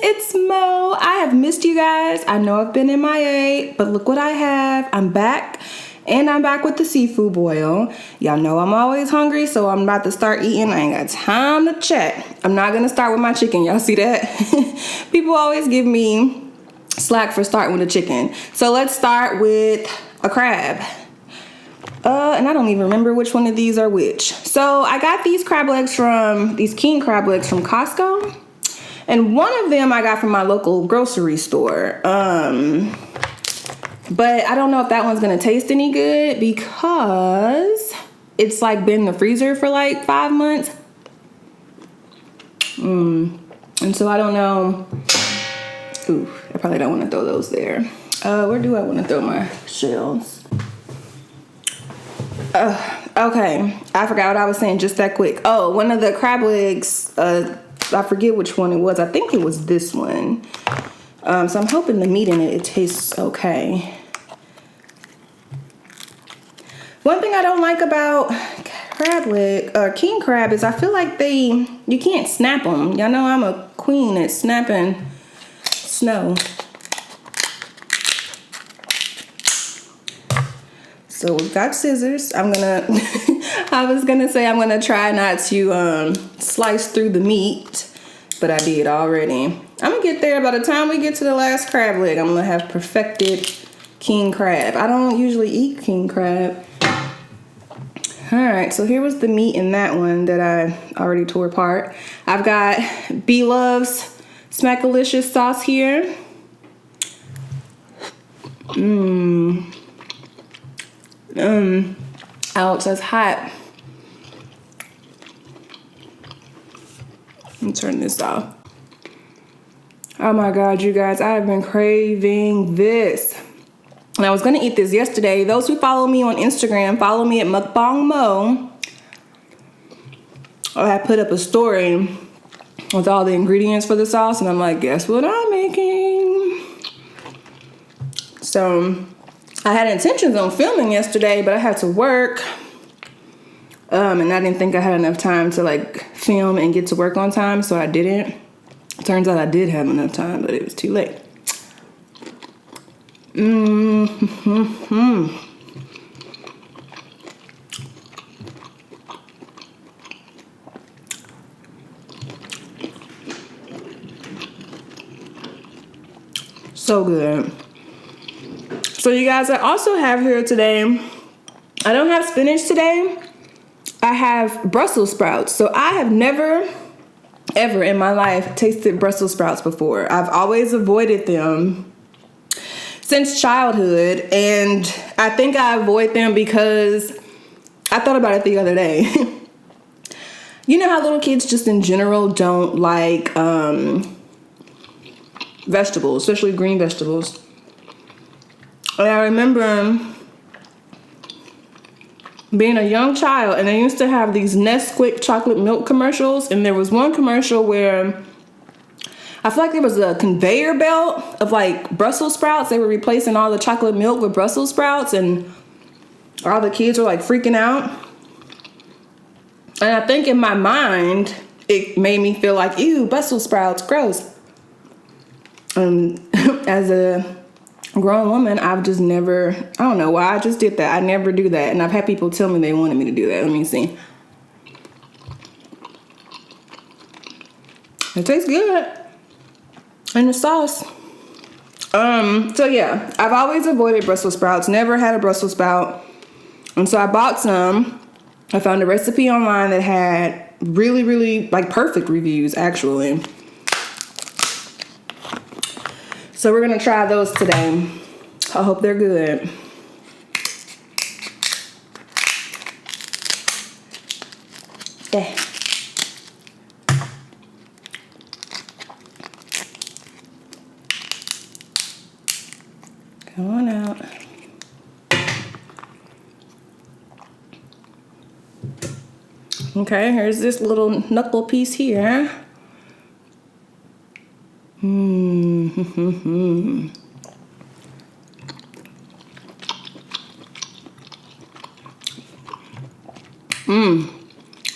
it's Mo. I have missed you guys. I know I've been MIA, but look what I have. I'm back, and I'm back with the seafood boil. Y'all know I'm always hungry, so I'm about to start eating. I ain't got time to chat. I'm not gonna start with my chicken. Y'all see that? People always give me slack for starting with a chicken. So let's start with a crab. And I don't even remember which one of these are which. So I got these king crab legs from Costco. And one of them I got from my local grocery store. But I don't know if that one's gonna taste any good because it's like been in the freezer for like 5 months. And so I don't know. Ooh, I probably don't want to throw those there. Where do I want to throw my shells? Okay, I forgot what I was saying just that quick. Oh, one of the crab legs, I forget which one it was. I think it was this one. So I'm hoping the meat in it tastes okay. One thing I don't like about crab leg or king crab is I feel like you can't snap them. Y'all know I'm a queen at snapping snow. So we've got scissors. I was gonna say I'm gonna try not to slice through the meat, but I did already. I'm gonna get there. By the time we get to the last crab leg, I'm gonna have perfected king crab. I don't usually eat king crab. All right, so here was the meat in that one that I already tore apart. I've got B Love's Smackalicious sauce here. Ouch, that's hot. Let me turn this off. Oh my God, you guys, I have been craving this. And I was gonna eat this yesterday. Those who follow me on Instagram, follow me at Mukbang Mo. I put up a story with all the ingredients for the sauce, and I'm like, guess what I'm making? So I had intentions on filming yesterday, but I had to work. And I didn't think I had enough time to like film and get to work on time, so I didn't. Turns out I did have enough time, but it was too late. So good. So you guys, I also have here today, I don't have spinach today. I have Brussels sprouts. So I have never, ever in my life tasted Brussels sprouts before. I've always avoided them since childhood. And I think I avoid them because I thought about it the other day. You know how little kids just in general don't like vegetables, especially green vegetables. And I remember being a young child, and they used to have these Nesquik chocolate milk commercials, and there was one commercial where I feel like there was a conveyor belt of like Brussels sprouts. They were replacing all the chocolate milk with Brussels sprouts, and all the kids were like freaking out. And I think in my mind, it made me feel like, ew, Brussels sprouts, gross. As a grown woman, I've just never, I don't know why I just did that. I never do that. And I've had people tell me they wanted me to do that. Let me see. It tastes good. And the sauce. So yeah, I've always avoided Brussels sprouts. Never had a Brussels sprout. And so I bought some. I found a recipe online that had really, really like perfect reviews actually. So we're gonna try those today. I hope they're good. Yeah. Come on out. Okay, here's this little knuckle piece here.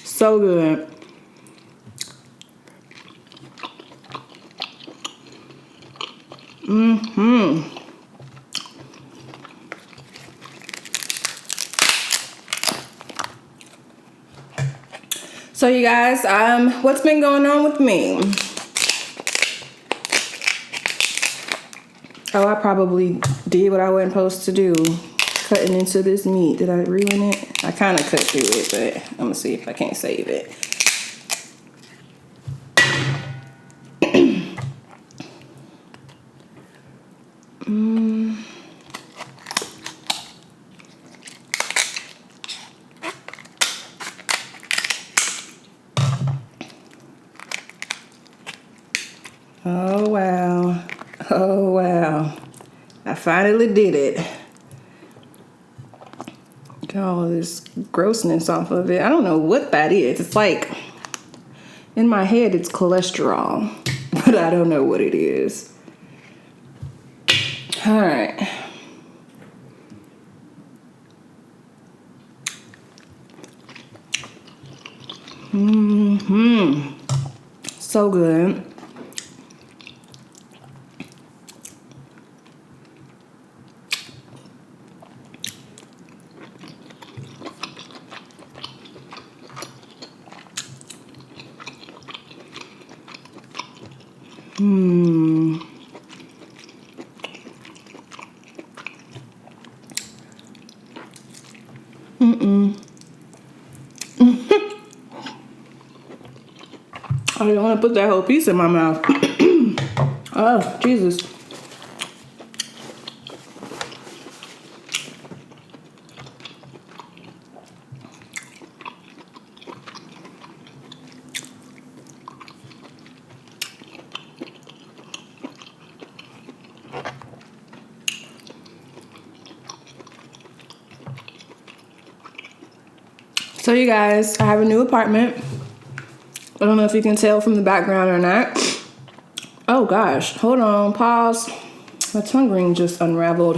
So good. So you guys, what's been going on with me? Oh, I probably did what I wasn't supposed to do. Cutting into this meat. Did I ruin it? I kind of cut through it, but I'm gonna see if I can't save it. Oh wow. Oh wow. I finally did it. Get all this grossness off of it. I don't know what that is. It's like, in my head it's cholesterol, but I don't know what it is. All right. So good. I don't want to put that whole piece in my mouth. Oh, Jesus. So you guys, I have a new apartment. I don't know if you can tell from the background or not. Oh gosh, hold on, pause. My tongue ring just unraveled.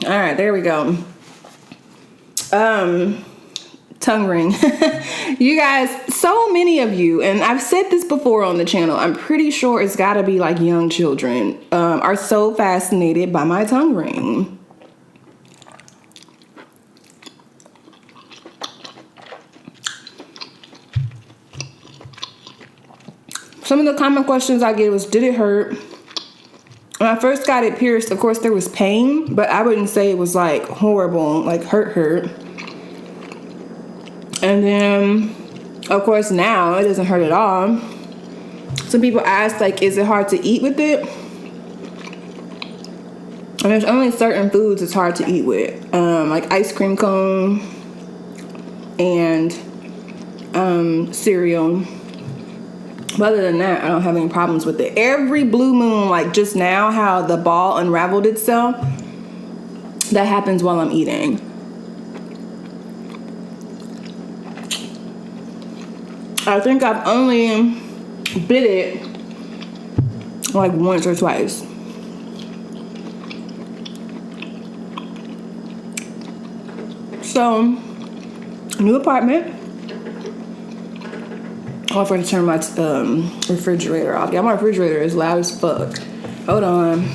All right, there we go. Tongue ring. You guys, so many of you, and I've said this before on the channel, I'm pretty sure it's gotta be like young children, are so fascinated by my tongue ring. Some of the common questions I get was, did it hurt? When I first got it pierced, of course there was pain, but I wouldn't say it was like horrible, like hurt. And then, of course, now it doesn't hurt at all. Some people ask, like, is it hard to eat with it? And there's only certain foods it's hard to eat with, like ice cream cone and cereal. But other than that, I don't have any problems with it. Every blue moon, like just now, how the ball unraveled itself, that happens while I'm eating. I think I've only bit it like once or twice. So, new apartment. I forgot to turn my refrigerator off. Yeah, my refrigerator is loud as fuck. Hold on.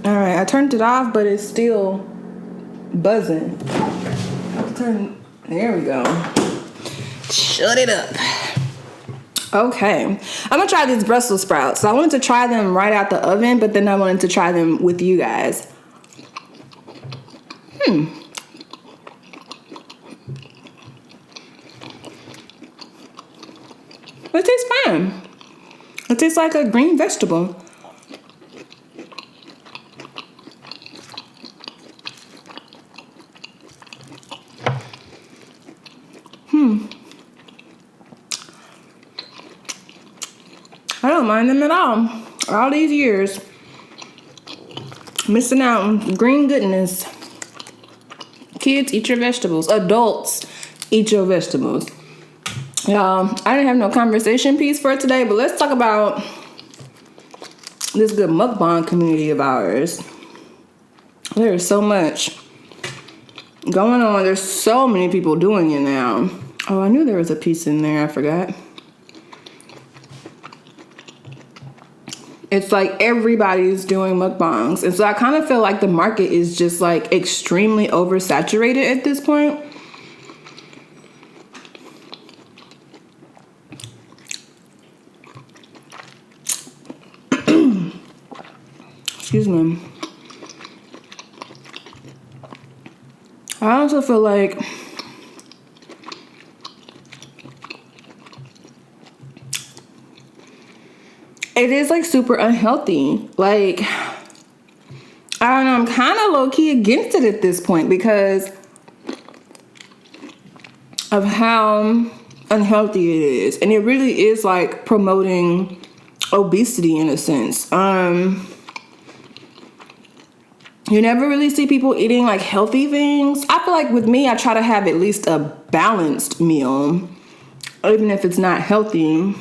All right, I turned it off, but it's still buzzing. There we go. Shut it up. Okay, I'm gonna try these Brussels sprouts. So I wanted to try them right out the oven, but then I wanted to try them with you guys. It tastes fine. It tastes like a green vegetable. I don't mind them at all. All these years, missing out on green goodness. Kids, eat your vegetables. Adults, eat your vegetables. Y'all, I didn't have no conversation piece for today, but let's talk about this good mukbang community of ours. There is so much going on. There's so many people doing it now. Oh, I knew there was a piece in there. I forgot. It's like everybody's doing mukbangs. And so I kind of feel like the market is just like extremely oversaturated at this point. Excuse me. I also feel like it is like super unhealthy. Like, I don't know, I'm kind of low-key against it at this point because of how unhealthy it is. And it really is like promoting obesity in a sense. You never really see people eating like healthy things. I feel like with me, I try to have at least a balanced meal, even if it's not healthy.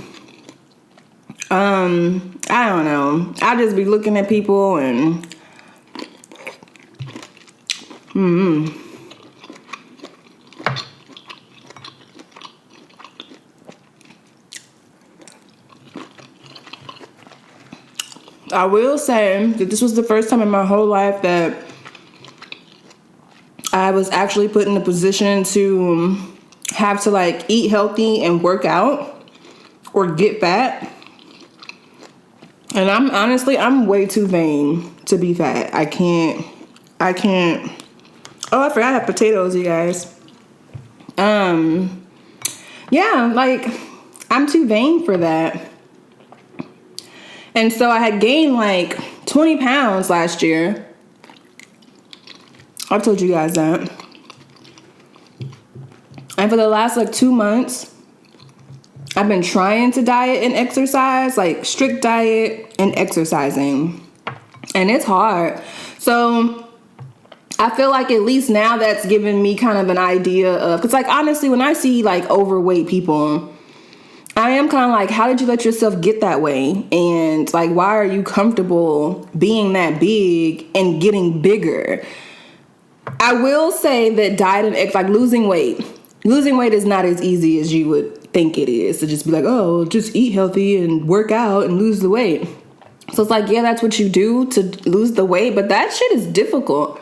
I don't know. I just be looking at people and I will say that this was the first time in my whole life that I was actually put in a position to have to like eat healthy and work out or get fat. And I'm way too vain to be fat. I can't. Oh, I forgot I have potatoes, you guys. Yeah, like I'm too vain for that. And so I had gained like 20 pounds last year. I've told you guys that. And for the last like 2 months, I've been trying to diet and exercise, like strict diet and exercising. And it's hard. So I feel like at least now that's given me kind of an idea of, because like honestly, when I see like overweight people, I am kind of like, how did you let yourself get that way? And like, why are you comfortable being that big and getting bigger? I will say that diet and like losing weight is not as easy as you would think it is. To just be like, oh, just eat healthy and work out and lose the weight. So it's like, yeah, that's what you do to lose the weight, but that shit is difficult.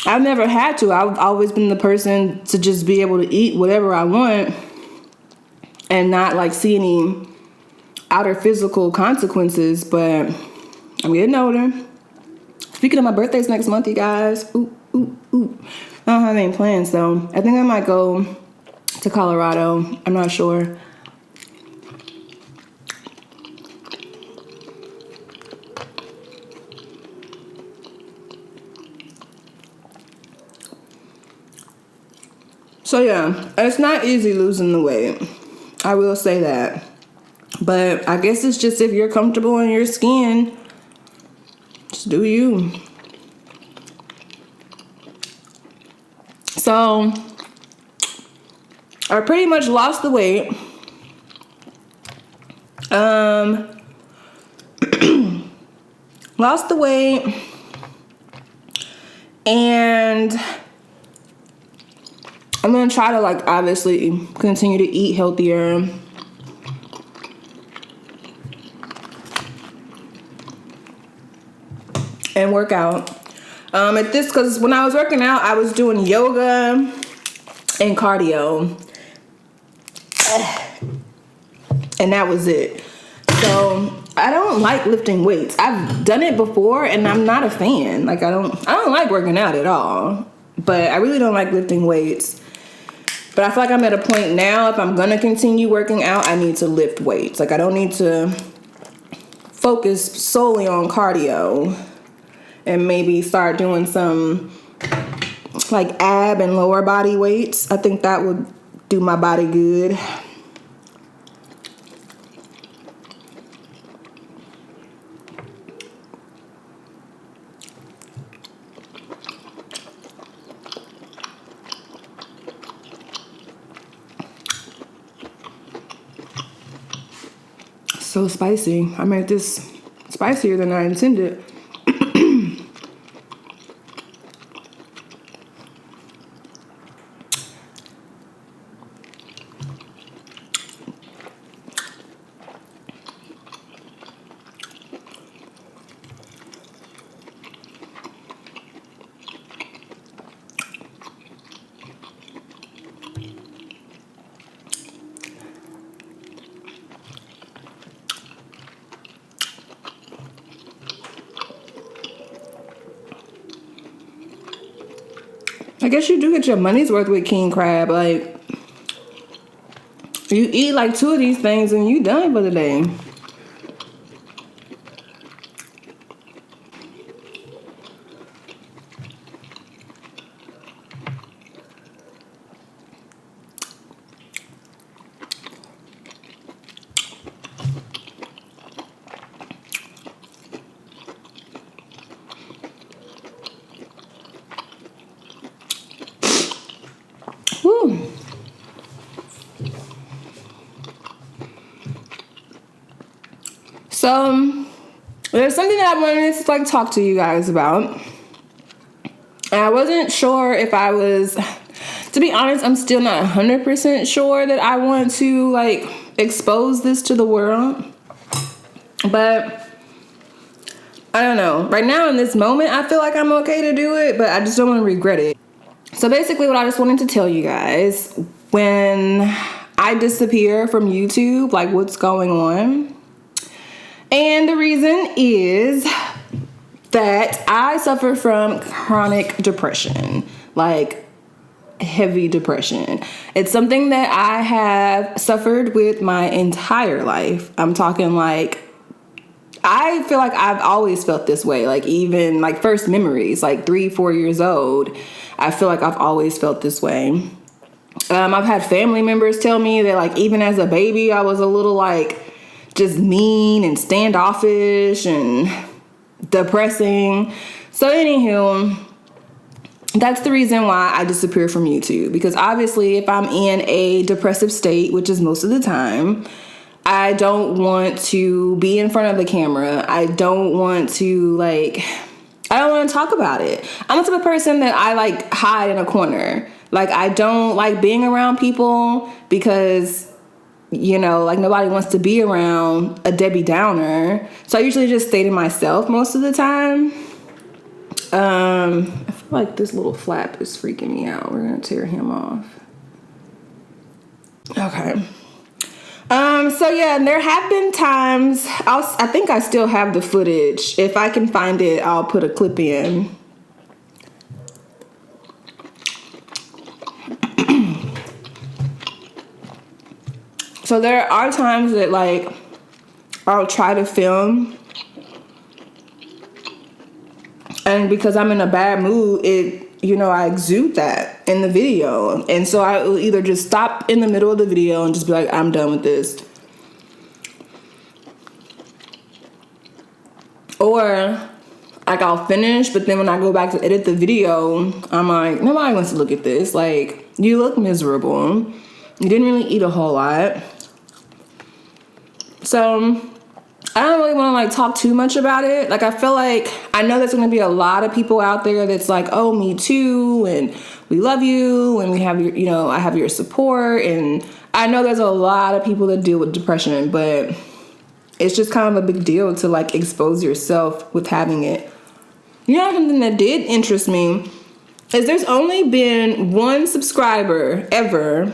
I've never had to. I've always been the person to just be able to eat whatever I want and not like see any outer physical consequences, but I'm getting older. Speaking of, my birthday's next month, you guys. Ooh. I don't have any plans though. I think I might go to Colorado. I'm not sure. So yeah, it's not easy losing the weight. I will say that. But I guess it's just if you're comfortable in your skin, just do you. So I pretty much lost the weight. Lost the weight. And I'm going to try to like obviously continue to eat healthier. And work out. At this, because when I was working out, I was doing yoga and cardio. And that was it. So I don't like lifting weights. I've done it before and I'm not a fan. Like I don't like working out at all. But I really don't like lifting weights. But I feel like I'm at a point now, if I'm gonna continue working out, I need to lift weights. Like I don't need to focus solely on cardio. And maybe start doing some like ab and lower body weights. I think that would do my body good. So spicy. I made this spicier than I intended. I guess you do get your money's worth with king crab. Like, you eat like 2 of these things and you done for the day. Woo. So there's something that I wanted to like talk to you guys about. And I wasn't sure if I was, to be honest, I'm still not 100% sure that I want to like expose this to the world. But I don't know. Right now in this moment, I feel like I'm okay to do it, but I just don't want to regret it. So basically what I just wanted to tell you guys, when I disappear from YouTube, like what's going on. And the reason is that I suffer from chronic depression, like heavy depression. It's something that I have suffered with my entire life. I'm talking like, I feel like I've always felt this way. Like even like first memories, like 3-4 years old, I feel like I've always felt this way. I've had family members tell me that like even as a baby, I was a little like just mean and standoffish and depressing. So anywho, that's the reason why I disappear from YouTube. Because obviously if I'm in a depressive state, which is most of the time, I don't want to be in front of the camera. I don't want to I don't want to talk about it. I'm the type of person that I like hide in a corner. Like I don't like being around people because, you know, like nobody wants to be around a Debbie Downer. So I usually just stay to myself most of the time. I feel like this little flap is freaking me out. We're going to tear him off. Okay. So yeah, and there have been times, I think I still have the footage. If I can find it, I'll put a clip in. So there are times that like, I'll try to film. And because I'm in a bad mood, I exude that in the video. And so I will either just stop in the middle of the video and just be like, I'm done with this. Or like I'll finish, but then when I go back to edit the video, I'm like, nobody wants to look at this. Like, you look miserable. You didn't really eat a whole lot. So I don't really want to like talk too much about it. Like I feel like I know there's going to be a lot of people out there that's like, oh, me too, and we love you, and we have your, I have your support, and I know there's a lot of people that deal with depression, but it's just kind of a big deal to like expose yourself with having it. You know, something that did interest me is there's only been one subscriber ever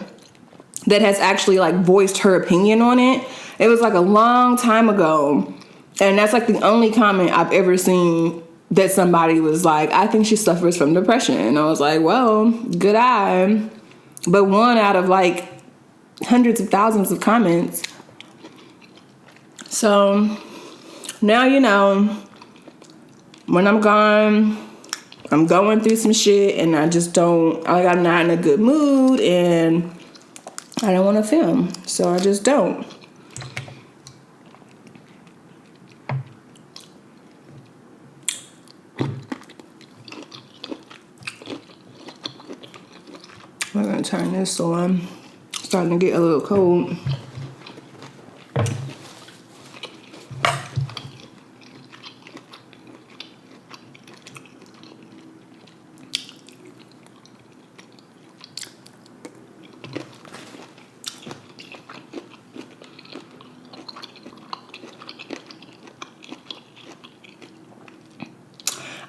that has actually like voiced her opinion on it. It was like a long time ago. And that's like the only comment I've ever seen that somebody was like, I think she suffers from depression. And I was like, well, good eye. But one out of like hundreds of thousands of comments. So now, when I'm gone, I'm going through some shit and I'm not in a good mood and I don't want to film. So I just don't. I'm going to turn this on. It's starting to get a little cold.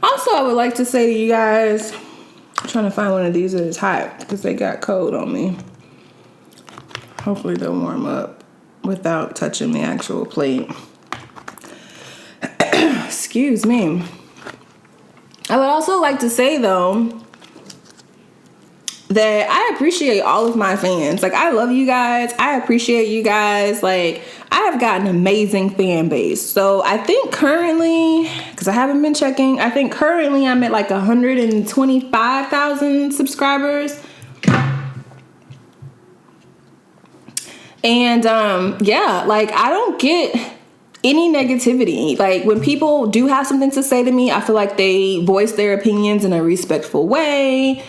Also, I would like to say to you guys, I'm trying to find one of these that is hot because they got cold on me. Hopefully they'll warm up without touching the actual plate. Excuse me. I would also like to say though, that I appreciate all of my fans. Like, I love you guys. I appreciate you guys. Like, I have got an amazing fan base. So I think currently, because I haven't been checking, I think currently I'm at like 125,000 subscribers. And yeah, like, I don't get any negativity. Like, when people do have something to say to me, I feel like they voice their opinions in a respectful way.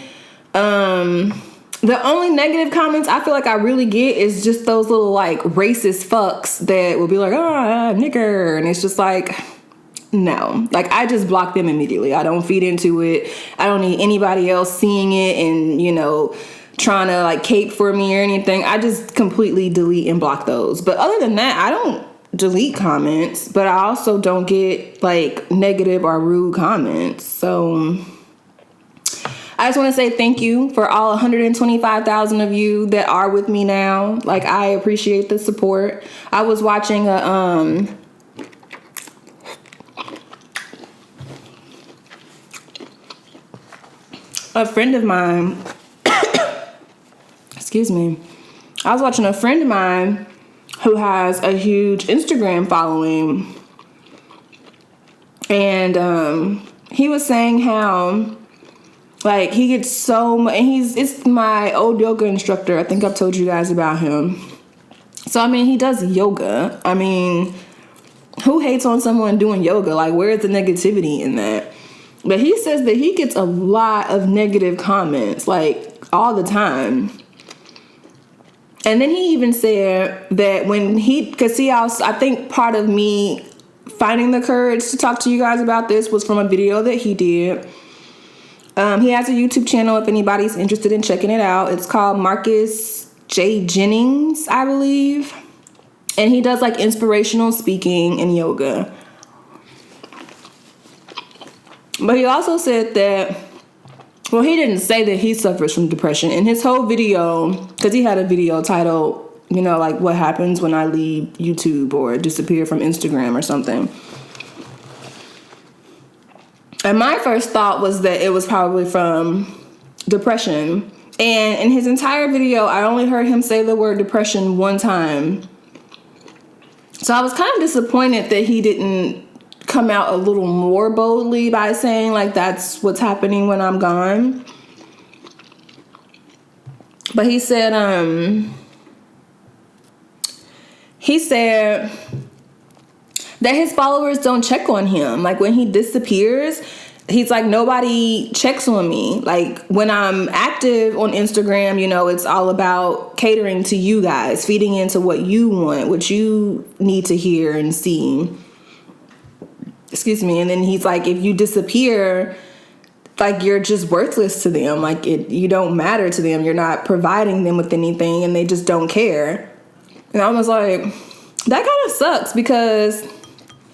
The only negative comments I feel like I really get is just those little like racist fucks that will be like, oh, nigger. And it's just like, no. Like, I just block them immediately. I don't feed into it. I don't need anybody else seeing it and, you know, trying to like cape for me or anything. I just completely delete and block those. But other than that, I don't delete comments, but I also don't get like negative or rude comments. So I just want to say thank you for all 125,000 of you that are with me now. Like, I appreciate the support. I was watching a friend of mine. Excuse me. I was watching a friend of mine who has a huge Instagram following, and he was saying how, like, he gets so much, and it's my old yoga instructor. I think I've told you guys about him. So, I mean, he does yoga. I mean, who hates on someone doing yoga? Like, where's the negativity in that? But he says that he gets a lot of negative comments, like, all the time. And then he even said that when because see, I think part of me finding the courage to talk to you guys about this was from a video that he did. He has a YouTube channel if anybody's interested in checking it out. It's called Marcus J. Jennings, I believe. And he does like inspirational speaking and yoga. But he also said that, well, he didn't say that he suffers from depression. In his whole video, because he had a video titled, you know, like, what happens when I leave YouTube or disappear from Instagram or something. And my first thought was that it was probably from depression. And in his entire video, I only heard him say the word depression one time. So I was kind of disappointed that he didn't come out a little more boldly by saying, like, that's what's happening when I'm gone. But he said that his followers don't check on him. Like, when he disappears, he's like, nobody checks on me. Like, when I'm active on Instagram, you know, it's all about catering to you guys, feeding into what you want, what you need to hear and see. Excuse me. And then he's like, if you disappear, like, you're just worthless to them. Like, you don't matter to them. You're not providing them with anything, and they just don't care. And I was like, that kind of sucks, because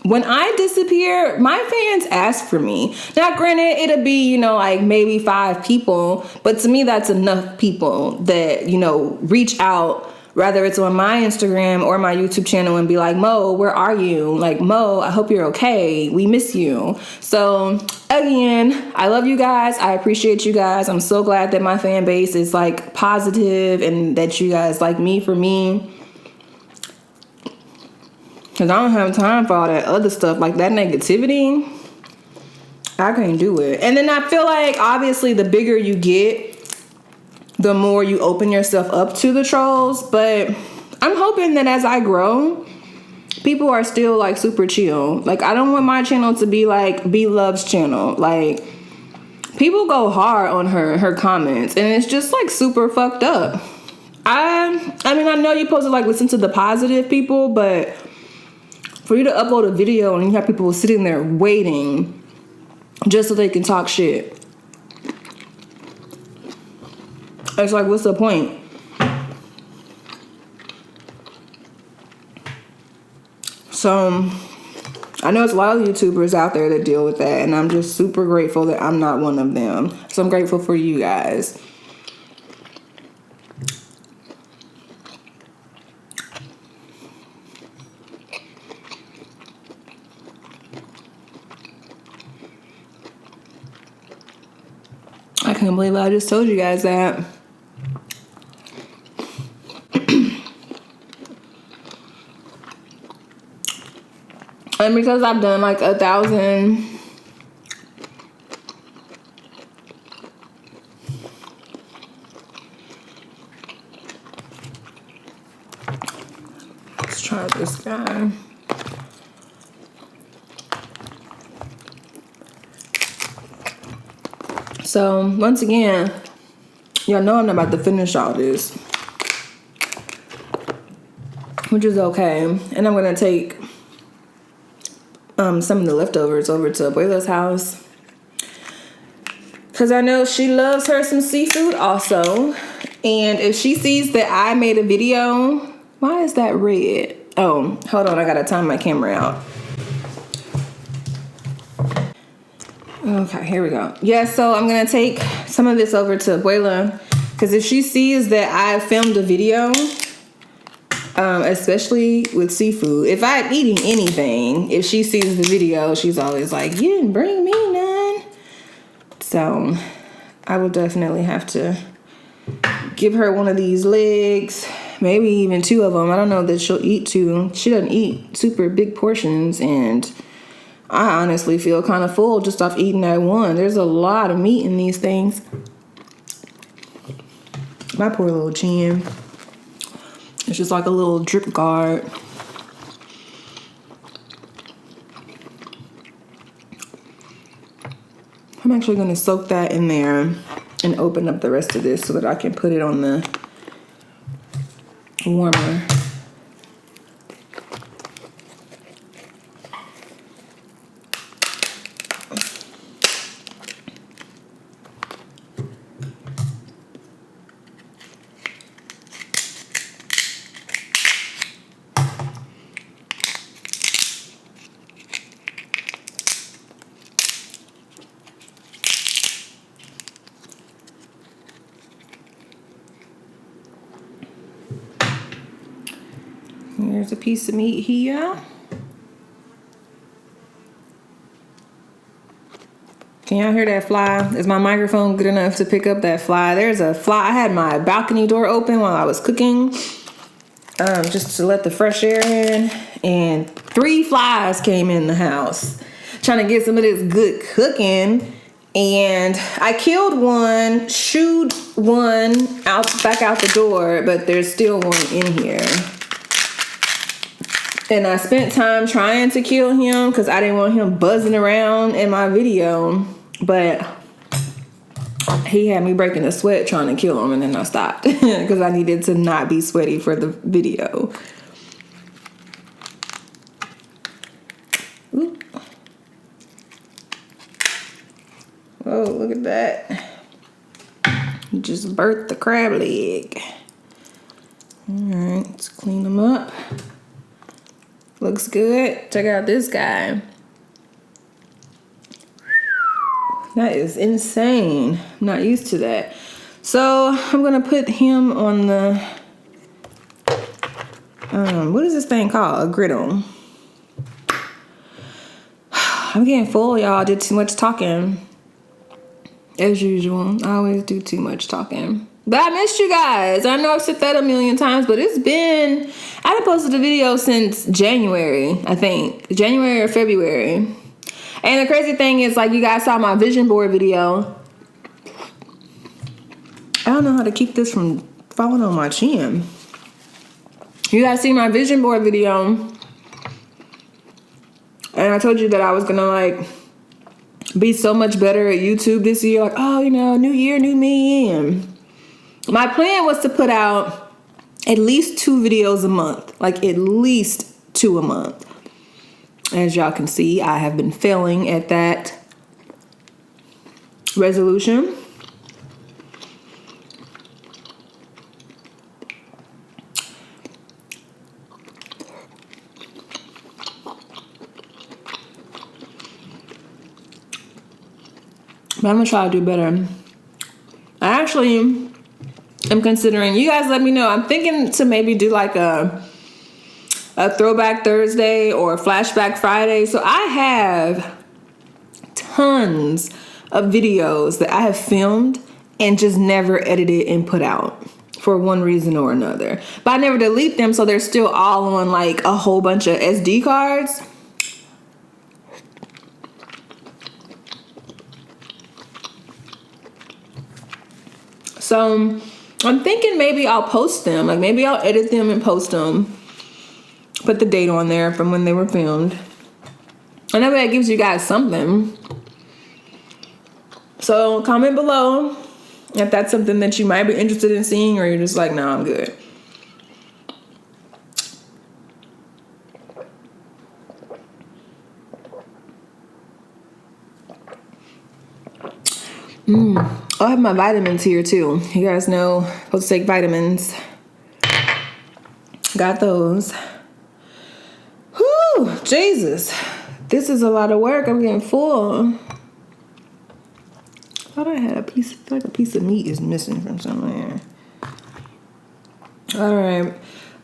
when I disappear, my fans ask for me. Now, granted, it'll be, you know, like maybe 5 people, but to me, that's enough people that, you know, reach out, whether it's on my Instagram or my YouTube channel, and be like, Mo, where are you? Like, Mo, I hope you're okay. We miss you. So again, I love you guys. I appreciate you guys. I'm so glad that my fan base is like positive and that you guys like me for me. Because I don't have time for all that other stuff, like that negativity. I can't do it. And then I feel like, obviously, the bigger you get, the more you open yourself up to the trolls. But I'm hoping that as I grow, people are still like super chill. Like, I don't want my channel to be like B Love's channel. Like, people go hard on her comments, and it's just like super fucked up. I mean, I know you're supposed to like listen to the positive people, but for you to upload a video and you have people sitting there waiting just so they can talk shit, it's like, what's the point? So I know it's a lot of YouTubers out there that deal with that, and I'm just super grateful that I'm not one of them. So I'm grateful for you guys. I can't believe I just told you guys that. And because I've done like 1,000 let's try this guy. So once again, y'all know I'm not about to finish all this, which is okay. And I'm gonna take some of the leftovers over to Abuela's house, because I know she loves her some seafood also. And if she sees that I made a video, why is that red? Oh, hold on, I gotta time my camera out. Okay, here we go. Yeah, so I'm gonna take some of this over to Abuela, because if she sees that I filmed a video, especially with seafood, if I'm eating anything, if she sees the video, she's always like, you didn't bring me none. So I will definitely have to give her one of these legs, maybe even 2 of them. I don't know that she'll eat 2. She doesn't eat super big portions, and I honestly feel kind of full just off eating that one. There's a lot of meat in these things. My poor little chin. It's just like a little drip guard. I'm actually going to soak that in there and open up the rest of this so that I can put it on the warmer. Here's a piece of meat here. Can y'all hear that fly? Is my microphone good enough to pick up that fly? There's a fly. I had my balcony door open while I was cooking, just to let the fresh air in, and 3 flies came in the house trying to get some of this good cooking. And I killed one, shooed one back out the door, but there's still one in here. And I spent time trying to kill him because I didn't want him buzzing around in my video. But he had me breaking a sweat trying to kill him, and then I stopped because I needed to not be sweaty for the video. Ooh. Whoa, look at that. You just burnt the crab leg. All right, let's clean them up. Looks good. Check out this guy. That is insane. I'm not used to that. So I'm gonna put him on the, what is this thing called? A griddle. I'm getting full, y'all. I did too much talking. As usual, I always do too much talking. But I missed you guys. I know I've said that a million times, but it's been, I haven't posted a video since January, I think. January or February. And the crazy thing is, like, you guys saw my vision board video. I don't know how to keep this from falling on my chin. You guys see my vision board video. And I told you that I was gonna, like, be so much better at YouTube this year. Like, oh, you know, new year, new me. And my plan was to put out at least 2 videos a month. Like, at least 2 a month. As y'all can see, I have been failing at that resolution. But I'm gonna try to do better. I actually am considering, you guys let me know, I'm thinking to maybe do like a throwback Thursday or flashback Friday. So I have tons of videos that I have filmed and just never edited and put out for one reason or another. But I never delete them, so they're still all on like a whole bunch of SD cards. So I'm thinking maybe I'll post them. Like maybe I'll edit them and post them. Put the date on there from when they were filmed. And that way it gives you guys something. So comment below if that's something that you might be interested in seeing, or you're just like, no, I'm good. I have my vitamins here too. You guys know I'm supposed to take vitamins. Got those. Whew, Jesus. This is a lot of work. I'm getting full. I thought I had a piece, I feel like a piece of meat is missing from somewhere. All right.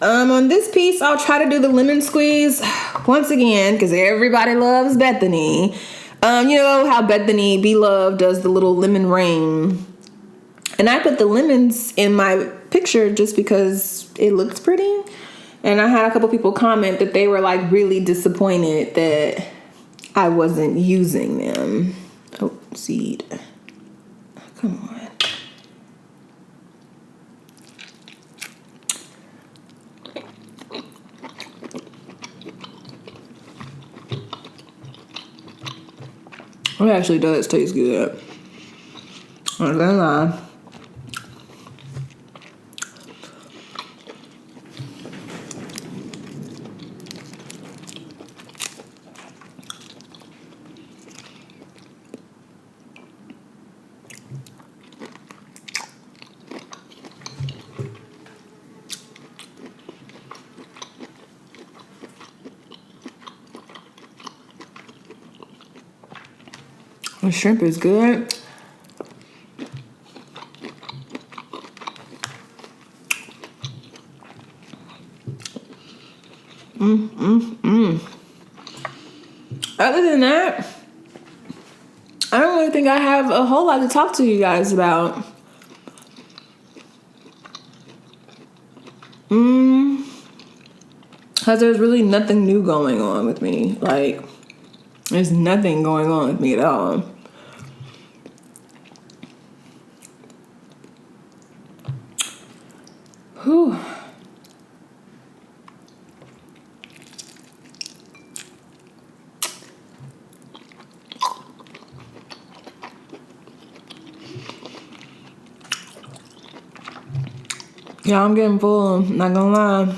On this piece, I'll try to do the lemon squeeze once again, because everybody loves Bethany. You know how Bethany Beloved does the little lemon rain. And I put the lemons in my picture just because it looks pretty. And I had a couple people comment that they were like really disappointed that I wasn't using them. Oh, seed. Come on. It actually does taste good. I'm not gonna lie. The shrimp is good. Other than that, I don't really think I have a whole lot to talk to you guys about. Because there's really nothing new going on with me. Like, there's nothing going on with me at all. Whew. Yeah, I'm getting full, not gonna lie.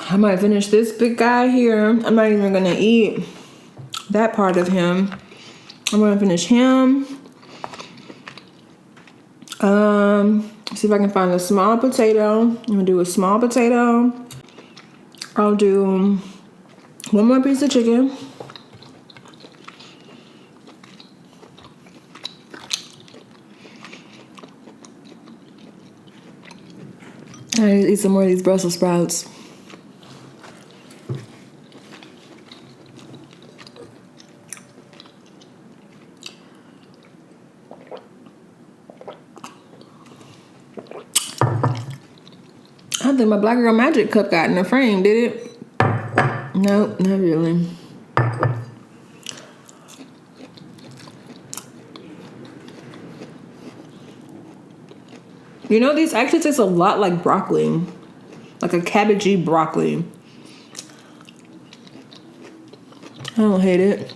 I might finish this big guy here. I'm not even gonna eat that part of him. I'm gonna finish him. See if I can find a small potato. I'm gonna do a small potato. I'll do one more piece of chicken. I need to eat some more of these Brussels sprouts. I don't think my Black Girl Magic cup got in the frame, did it? Nope, not really. You know, these actually taste a lot like broccoli. Like a cabbagey broccoli. I don't hate it.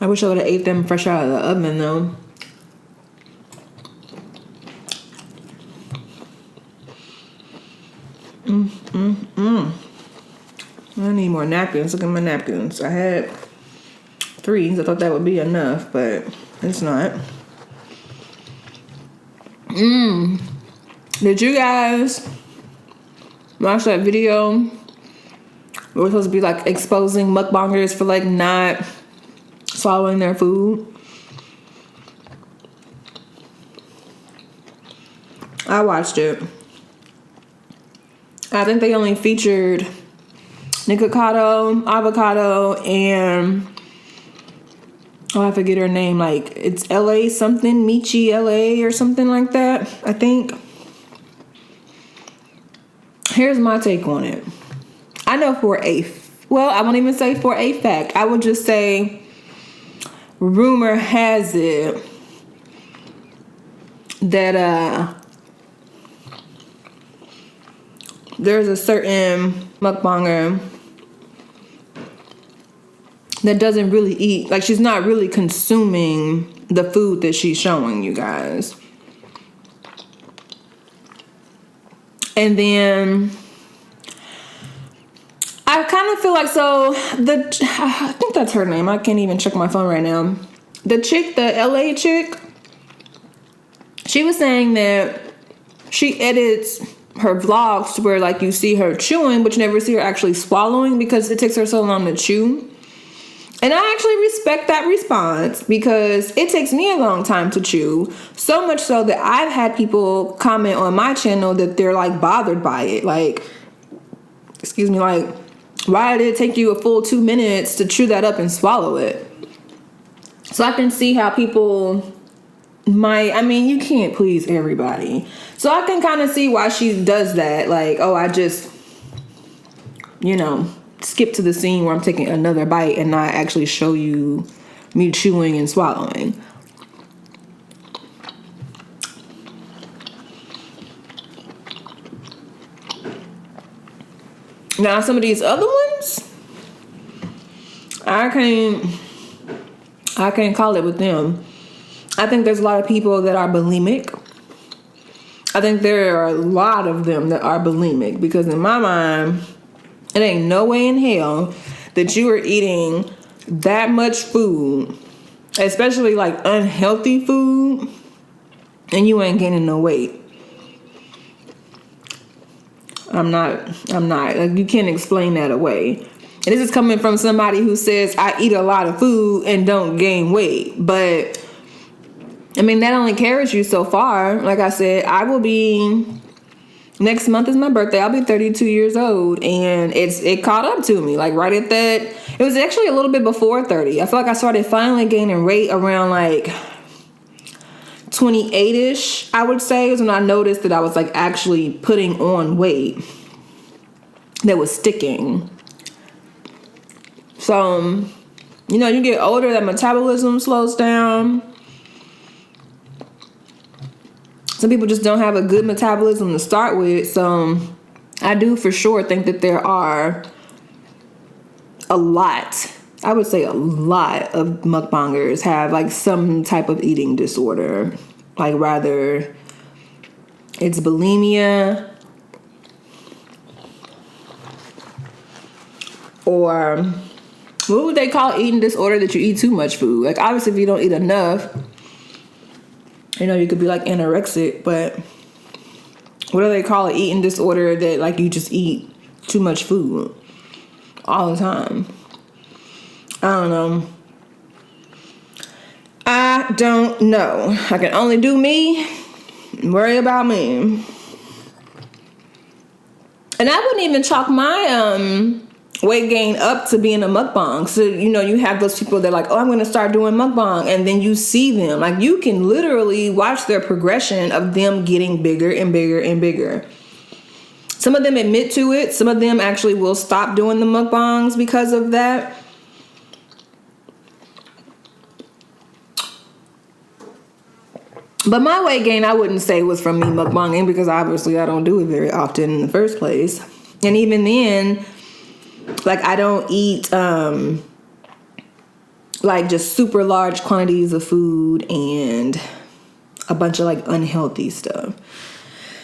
I wish I would have ate them fresh out of the oven though. I need more napkins. Look at my napkins. I had 3. I thought that would be enough, but it's not. Did you guys watch that video? We're supposed to be like exposing mukbangers for like not swallowing their food. I watched it. I think they only featured Nikocado, Avocado, and I forget her name. Like it's LA something, Michi LA or something like that, I think. Here's my take on it. I know for a well, I won't even say for a fact. I would just say rumor has it that there's a certain mukbanger that doesn't really eat, like she's not really consuming the food that she's showing you guys. And then I kind of feel like, so I think that's her name. I can't even check my phone right now. The chick, the LA chick, she was saying that she edits her vlogs to where like you see her chewing, but you never see her actually swallowing because it takes her so long to chew. And I actually respect that response because it takes me a long time to chew. So much so that I've had people comment on my channel that they're like bothered by it. Like, excuse me, like, why did it take you a full 2 minutes to chew that up and swallow it? So I can see how people you can't please everybody. So I can kind of see why she does that. Like, oh, I just, skip to the scene where I'm taking another bite and not actually show you me chewing and swallowing. Now, some of these other ones, I can't call it with them. I think there's a lot of people that are bulimic. I think there are a lot of them that are bulimic because in my mind, it ain't no way in hell that you are eating that much food, especially like unhealthy food, and you ain't gaining no weight. I'm not. Like, you can't explain that away. And this is coming from somebody who says I eat a lot of food and don't gain weight. But that only carries you so far. Like I said, next month is my birthday. I'll be 32 years old, and it caught up to me. Like right at that, it was actually a little bit before 30. I feel like I started finally gaining weight around like 28-ish, I would say, is when I noticed that I was like actually putting on weight that was sticking. So, you get older, that metabolism slows down. Some people just don't have a good metabolism to start with. So I do for sure think that there are a lot, I would say a lot of mukbangers have like some type of eating disorder. Like rather it's bulimia or what would they call eating disorder that you eat too much food? Like obviously if you don't eat enough, you could be like anorexic, but what do they call it? Eating disorder that like you just eat too much food all the time. I don't know. I can only do me and worry about me. And I wouldn't even chalk my weight gain up to being a mukbang. So, you have those people that are like, oh, I'm going to start doing mukbang. And then you see them. Like, you can literally watch their progression of them getting bigger and bigger and bigger. Some of them admit to it. Some of them actually will stop doing the mukbangs because of that. But my weight gain, I wouldn't say was from me mukbanging because obviously I don't do it very often in the first place. And even then, like I don't eat like just super large quantities of food and a bunch of like unhealthy stuff.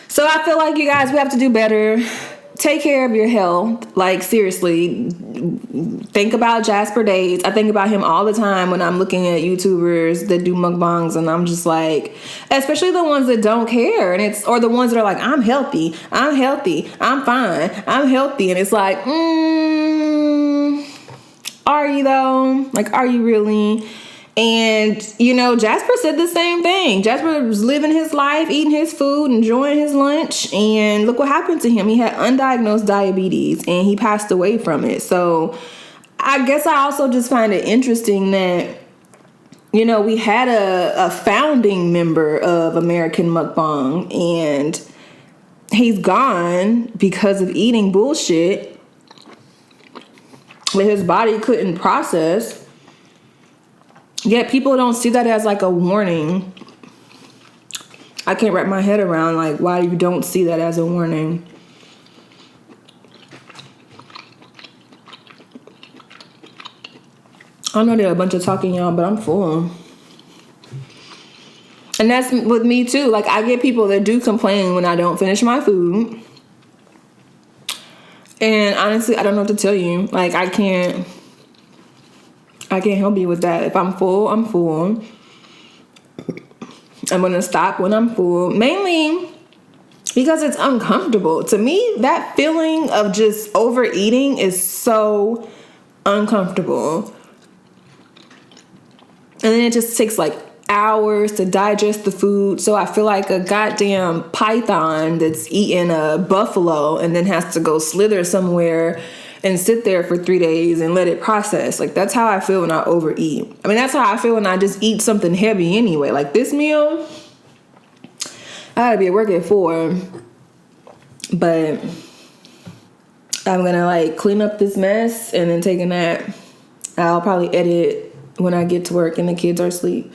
So I feel like you guys, we have to do better. Take care of your health. Like seriously, think about Jasper Dates. I think about him all the time when I'm looking at YouTubers that do mukbangs, and I'm just like, especially the ones that don't care, or the ones that are like, I'm healthy, I'm fine, I'm healthy, and it's like, are you though? Like, are you really? And, Jasper said the same thing. Jasper was living his life, eating his food, enjoying his lunch. And look what happened to him. He had undiagnosed diabetes and he passed away from it. So I guess I also just find it interesting that, we had a founding member of American Mukbang and he's gone because of eating bullshit. that his body couldn't process. Yet people don't see that as like a warning. I can't wrap my head around like why you don't see that as a warning. I know there are a bunch of talking, y'all, but I'm full. And that's with me too. Like, I get people that do complain when I don't finish my food. And honestly, I don't know what to tell you. Like, I can't help you with that. If I'm full, I'm full. I'm gonna stop when I'm full. Mainly because it's uncomfortable. To me, that feeling of just overeating is so uncomfortable. And then it just takes like hours to digest the food. So I feel like a goddamn python that's eating a buffalo and then has to go slither somewhere and sit there for 3 days and let it process. Like, that's how I feel when I overeat. I mean, that's how I feel when I just eat something heavy anyway. Like, this meal, I gotta be at work at 4. But I'm gonna like clean up this mess and then take a nap. I'll probably edit when I get to work and the kids are asleep.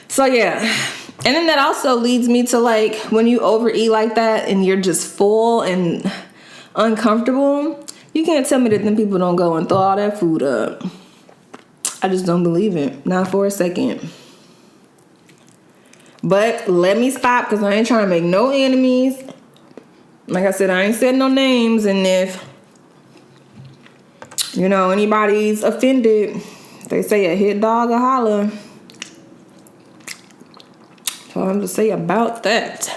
So yeah. And then that also leads me to like when you overeat like that and you're just full and uncomfortable, you can't tell me that them people don't go and throw all that food up. I just don't believe it. Not for a second. But let me stop because I ain't trying to make no enemies. Like I said, I ain't said no names, and if, you know, anybody's offended, they say a hit dog or holler. So I'm to say about that.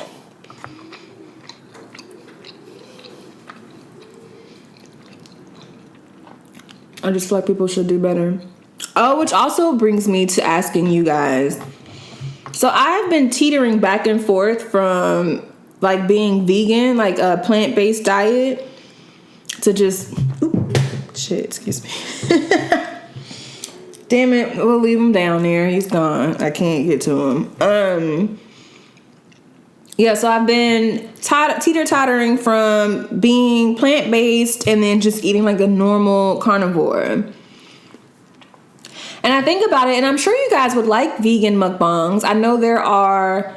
I just feel like people should do better. Oh, which also brings me to asking you guys. So I've been teetering back and forth from like being vegan, like a plant-based diet, to just, excuse me. Damn it, we'll leave him down there. He's gone. I can't get to him. Yeah, so I've been teeter-tottering from being plant-based and then just eating like a normal carnivore. And I think about it, and I'm sure you guys would like vegan mukbangs. I know there are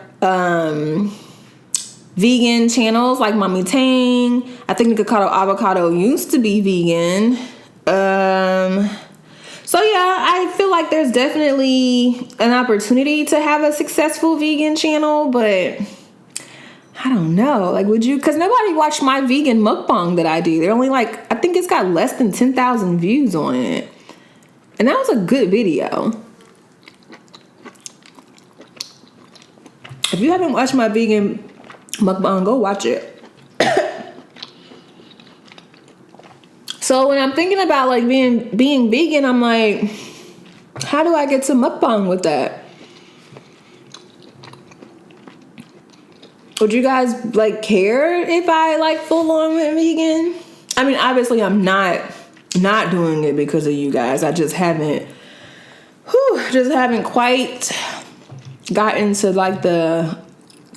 vegan channels like Mommy Tang. I think Nikocado Avocado used to be vegan. So yeah, I feel like there's definitely an opportunity to have a successful vegan channel, but I don't know. Like, would you? Because nobody watched my vegan mukbang that I did. They're only like, I think it's got less than 10,000 views on it. And that was a good video. If you haven't watched my vegan mukbang, go watch it. So when I'm thinking about like being vegan, I'm like, how do I get to mukbang with that? Would you guys like care if I like full on went vegan? I mean, obviously I'm not doing it because of you guys. I just haven't quite gotten to like the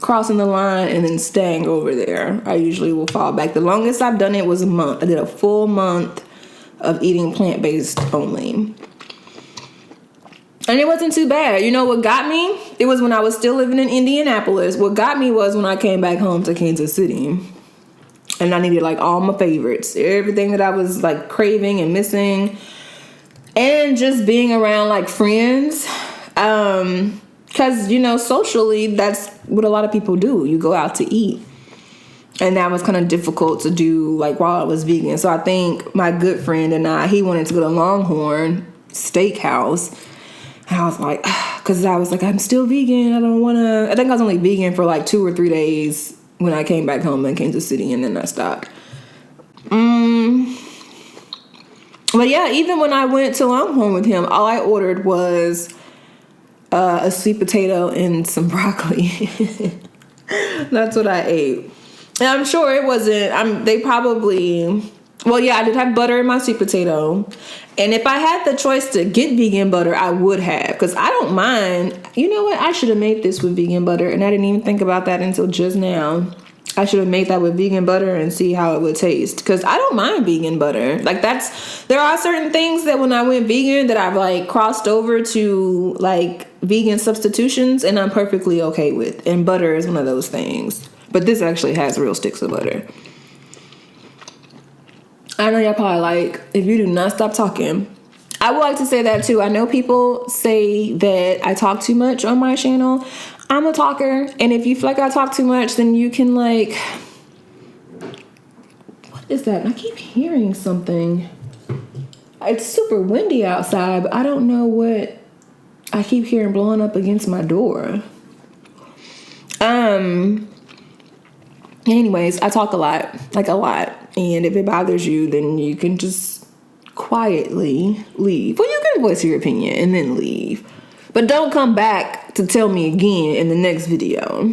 crossing the line and then staying over there. I usually will fall back. The longest I've done it was a month. I did a full month of eating plant-based only. And it wasn't too bad. You know what got me? It was when I was still living in Indianapolis. What got me was when I came back home to Kansas City. And I needed like all my favorites. Everything that I was like craving and missing. And just being around like friends. Because, you know, socially, that's what a lot of people do. You go out to eat. And that was kind of difficult to do like while I was vegan. So I think my good friend and he wanted to go to Longhorn Steakhouse. And I was like, because I was like, I'm still vegan. I don't want to. I think I was only vegan for like 2 or 3 days when I came back home in Kansas City, and then I stopped. But yeah, even when I went to Longhorn with him, all I ordered was a sweet potato and some broccoli. That's what I ate. And I'm sure it wasn't. They probably Well, yeah, I did have butter in my sweet potato. And if I had the choice to get vegan butter, I would have. Because I don't mind. You know what? I should have made this with vegan butter. And I didn't even think about that until just now. I should have made that with vegan butter and see how it would taste. Because I don't mind vegan butter. Like, there are certain things that when I went vegan that I've, like, crossed over to, like, vegan substitutions. And I'm perfectly okay with. And butter is one of those things. But this actually has real sticks of butter. I know y'all probably like, if you do not stop talking. I would like to say that too. I know people say that I talk too much on my channel. I'm a talker. And if you feel like I talk too much, then you can like... What is that? I keep hearing something. It's super windy outside, but I don't know what I keep hearing blowing up against my door. Anyways, I talk a lot. Like a lot. And if it bothers you, then you can just quietly leave. Well, you can voice your opinion and then leave. But don't come back to tell me again in the next video.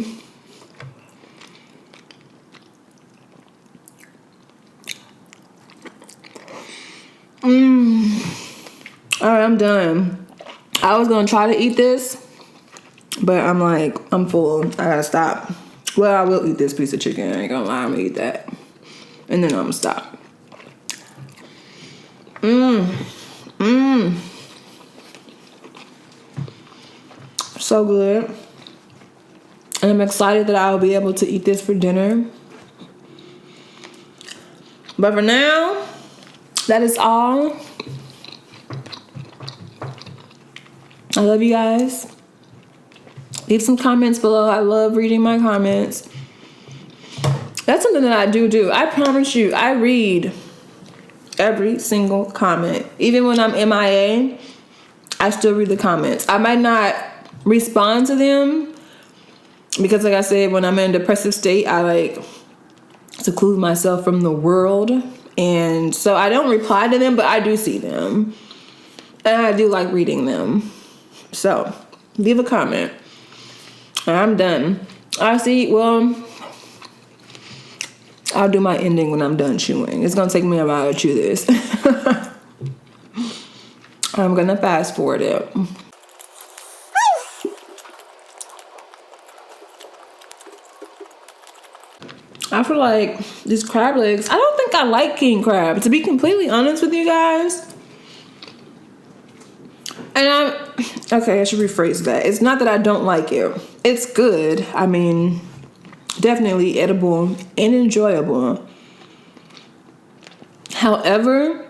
Alright, I'm done. I was gonna try to eat this, but I'm like, I'm full. I gotta stop. Well, I will eat this piece of chicken. I ain't gonna lie, I'm gonna eat that. And then I'm gonna stop. So good. And I'm excited that I'll be able to eat this for dinner. But for now, that is all. I love you guys. Leave some comments below. I love reading my comments. That's something that I do. I promise you, I read every single comment. Even when I'm MIA, I still read the comments. I might not respond to them because, like I said, when I'm in a depressive state, I like seclude myself from the world. And so I don't reply to them, but I do see them. And I do like reading them. So leave a comment. And I'm done. I'll do my ending when I'm done chewing. It's gonna take me a while to chew this. I'm gonna fast forward it. I feel like these crab legs, I don't think I like king crab, to be completely honest with you guys. And okay, I should rephrase that. It's not that I don't like it. It's good. I mean, definitely edible and enjoyable. However,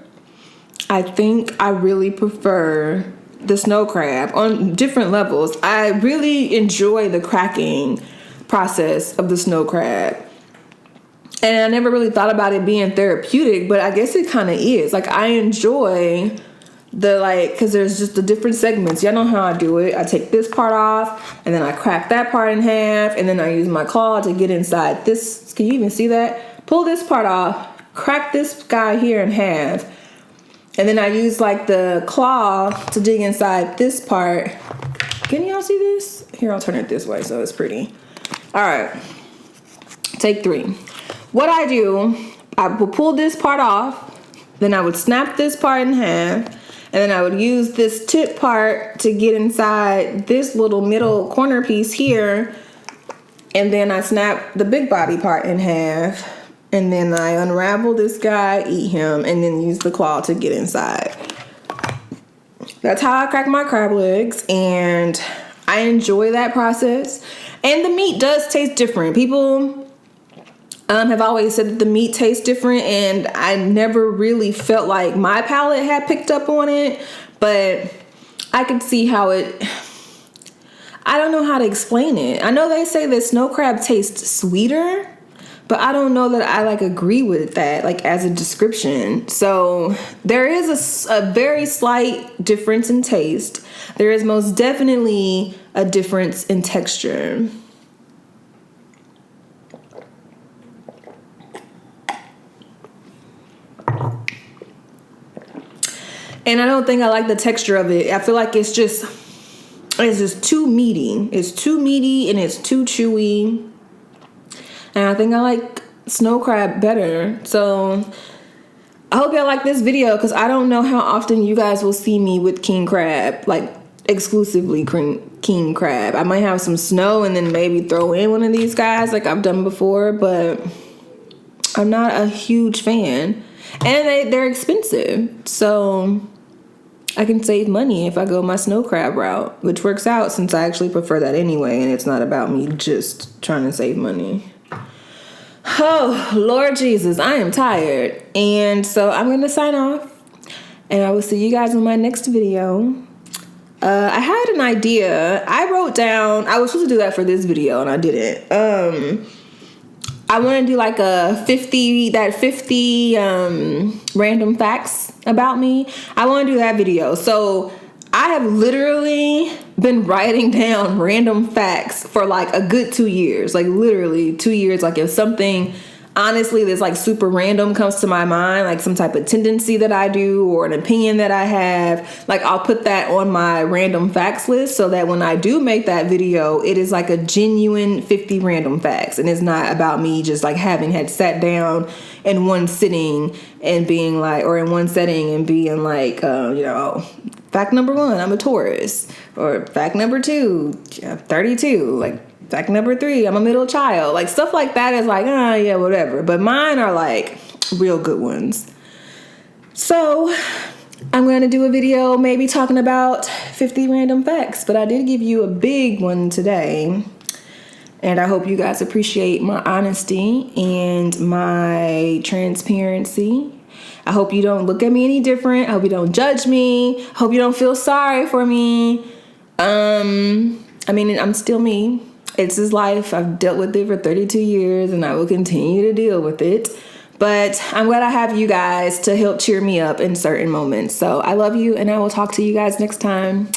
I think I really prefer the snow crab on different levels. I really enjoy the cracking process of the snow crab. And I never really thought about it being therapeutic, but I guess it kind of is. Like, I enjoy because there's just the different segments. Y'all know how I do it. I take this part off, and then I crack that part in half, and then I use my claw to get inside this. Can you even see that? Pull this part off, crack this guy here in half, and then I use like the claw to dig inside this part. Can y'all see this? Here, I'll turn it this way so it's pretty. All right, take 3. What I do, I will pull this part off, then I would snap this part in half, and then I would use this tip part to get inside this little middle corner piece here. And then I snap the big body part in half. And then I unravel this guy, eat him, and then use the claw to get inside. That's how I crack my crab legs. And I enjoy that process. And the meat does taste different. People have always said that the meat tastes different, and I never really felt like my palate had picked up on it, but I could see how I don't know how to explain it. I know they say that snow crab tastes sweeter, but I don't know that I like agree with that, like as a description. So there is a very slight difference in taste. There is most definitely a difference in texture. And I don't think I like the texture of it. I feel like it's just too meaty. It's too meaty and it's too chewy. And I think I like snow crab better. So I hope y'all like this video because I don't know how often you guys will see me with king crab, like exclusively king crab. I might have some snow and then maybe throw in one of these guys like I've done before, but I'm not a huge fan. And they're expensive, so I can save money if I go my snow crab route, which works out since I actually prefer that anyway, and it's not about me just trying to save money. Oh, Lord Jesus, I am tired. And so I'm going to sign off, and I will see you guys in my next video. I had an idea. I wrote down, I was supposed to do that for this video, and I didn't. I want to do like a 50 random facts about me. I want to do that video. So I have literally been writing down random facts for like a good 2 years, like literally 2 years. Like if something honestly that's like super random comes to my mind, like some type of tendency that I do or an opinion that I have, like I'll put that on my random facts list so that when I do make that video, it is like a genuine 50 random facts. And it's not about me just like having had sat down in one sitting and being like, or in one setting and being like, fact number 1, I'm a Taurus. Or fact number 2, 32. Like fact number 3, I'm a middle child. Like stuff like that is like, yeah, whatever. But mine are like real good ones. So I'm going to do a video maybe talking about 50 random facts. But I did give you a big one today. And I hope you guys appreciate my honesty and my transparency. I hope you don't look at me any different. I hope you don't judge me. I hope you don't feel sorry for me. I mean, I'm still me. It's his life. I've dealt with it for 32 years and I will continue to deal with it. But I'm glad I have you guys to help cheer me up in certain moments. So I love you and I will talk to you guys next time.